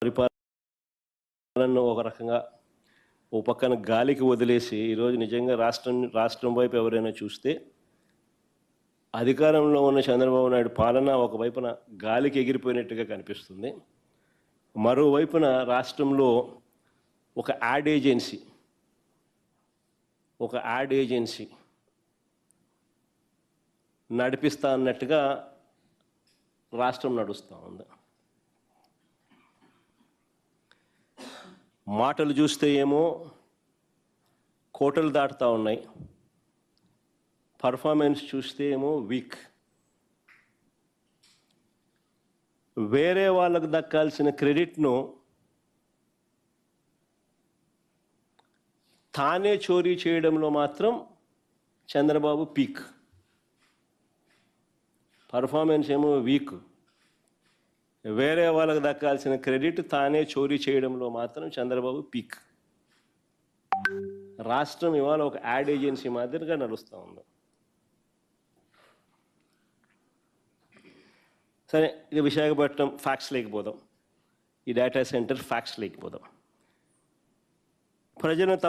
పరిపాలన ఒక రకంగా ఓ పక్కన గాలికి వదిలేసి ఈరోజు నిజంగా రాష్ట్రం వైపు ఎవరైనా చూస్తే అధికారంలో ఉన్న చంద్రబాబు నాయుడు పాలన ఒకవైపున గాలికి ఎగిరిపోయినట్టుగా కనిపిస్తుంది. మరోవైపున రాష్ట్రంలో ఒక యాడ్ ఏజెన్సీ నడిపిస్తా అన్నట్టుగా రాష్ట్రం నడుస్తూ ఉంది. మాటలు చూస్తే ఏమో కోటలు దాటుతూ ఉన్నాయి, పర్ఫార్మెన్స్ చూస్తే ఏమో వీక్. వేరే వాళ్ళకు దక్కాల్సిన క్రెడిట్ను తానే చోరీ చేయడంలో మాత్రం చంద్రబాబు పీక్. పర్ఫార్మెన్స్ ఏమో వీక్, వేరే వాళ్ళకు దక్కాల్సిన క్రెడిట్ తానే చోరీ చేయడంలో మాత్రం చంద్రబాబు పీక్. రాష్ట్రం ఇవాళ ఒక యాడ్ ఏజెన్సీ మాదిరిగా నడుస్తూ ఉంది. సరే, ఇది విశాఖపట్నం ఫ్యాక్ట్స్ లేకపోదాం, ఈ డేటా సెంటర్ ఫ్యాక్ట్స్ లేకపోదాం. ప్రజలు